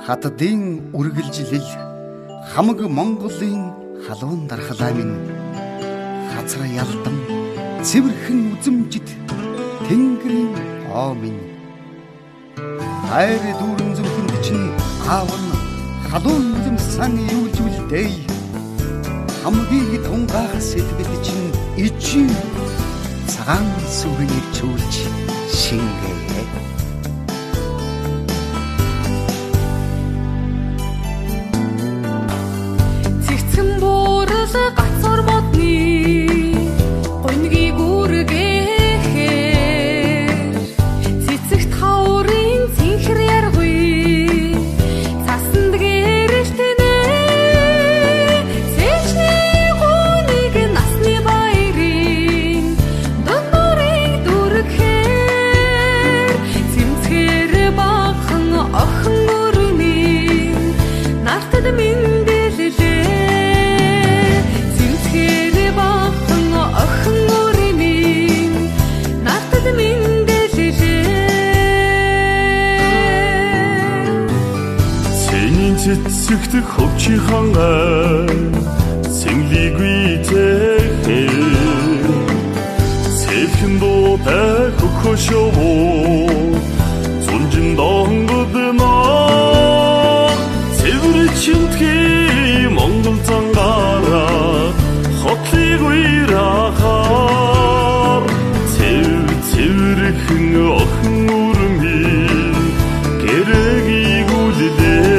Хатдын үргэлжлэл хамаг Монголын халуун дархлаа минь хазар ялдам цэвэрхэн үзэмжид тэнгэрийн гоо минь хайр дүүрэн зүрхэнд чинь аав нь халуун үлэмсэн юулжүүлдэй хамгийн тунгаах сэтгэл чинь ичи цагаан сүрнийг чүүлж шингээ гацар модны гонгийг үргэхээр цэцэгт хаврын цэнхэр яргүй цаснд гэрэлтэнэ сэжний гоныг насны баярын донорыг дүргээр цэмцгээр бахан охин өрний нартад мэндэлээ цэцэгт хөвчихөн цэнглигүй тэхээ цэвхэн дуутай хөхөшөө зунжин донгодно цэвэр чинтгий Монгол зангаараа хотлыг уйрахаар цэвэрхэн охин үрмийн гэрэгийг үлдээ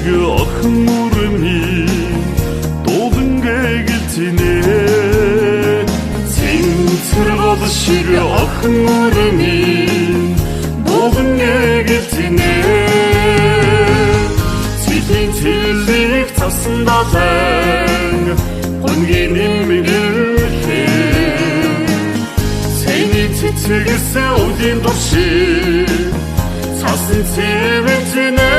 шиг охин үрмийн дуудан гэгэлтинэ цэнцэр гол шиг охин үрмийн дуудан гэгэлтинэ цэлийн цэлийг цасан далайн гонгийн нэмгэлээ цэний цэцэгсэ үдийн дурши цасан цэвэцэнэ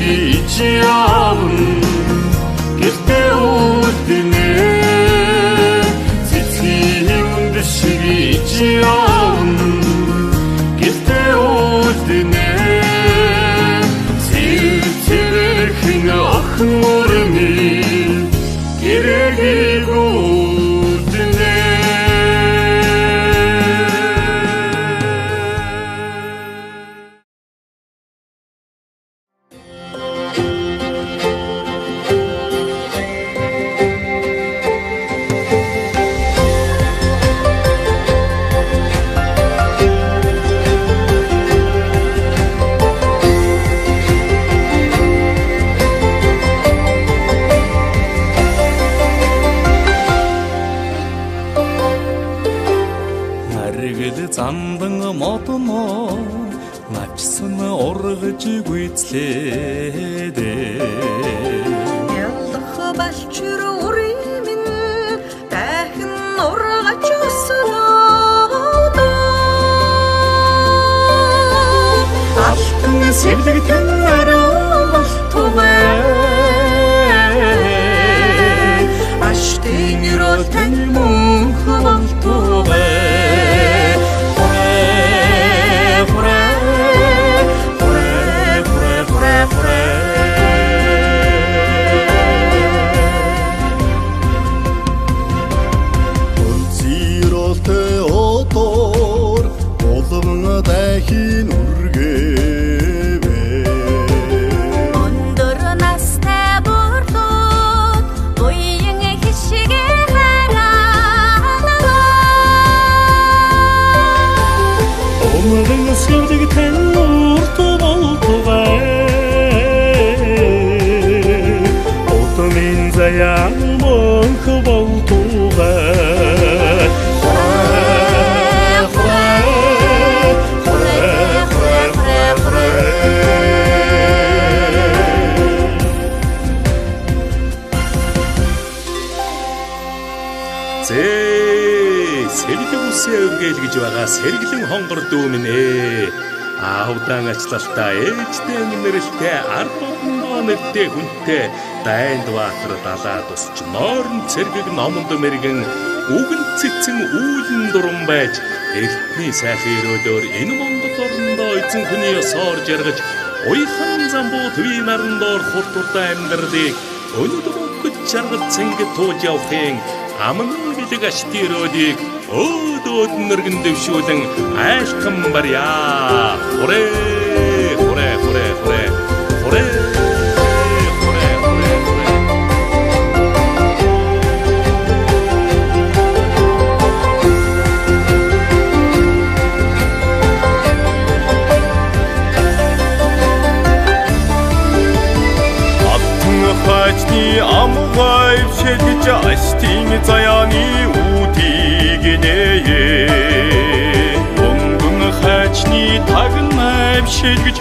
Ичиавн гэртэ үлдэнэ цэцгийн үндэшиг ичиавн гэртэ үлдэнэ цэвэрхэн охин үрмийн гэрэгийг үлдэнэ замдан модно начсан ургаж гүйцлээдээ ялдах балчир үрийн дахин ургаж өснөө алтан сэвлэгтэн арай туваа аштын рол тань мөнх болтуваа Зиролтэй хүрээ сэргэлэн үсээ өргөөл гэж байгаа сэргэлэн хонгор дүү минь ээ. Аавдаан ачлалтаа ээжтэй нэрэлтэй ард одондоо нэртэй хүнтэй дайнд баатар далаа тусч ноорн цэргэг номонд мэргэн үгэн цэцэн үүлэн дуран байж эртний сайхан өрөөлөөр энэ Монгол орндоо эзэн хүний ёсоор жаргаж уйхан замбуу төвийн нарандоор хурдтай амьдралыг өнөдөрөг жаргал цэнгэ тууж явахын аман билэг ашти өрөөлийг өөд нэргэн дэвшүүлэн айлхан барья. Хүрээ хүрээ хүрээ хүрээ хүрээ амгай шилж астин заяаны үүдийг нээе. Мөнгөн хачны тагнав шилж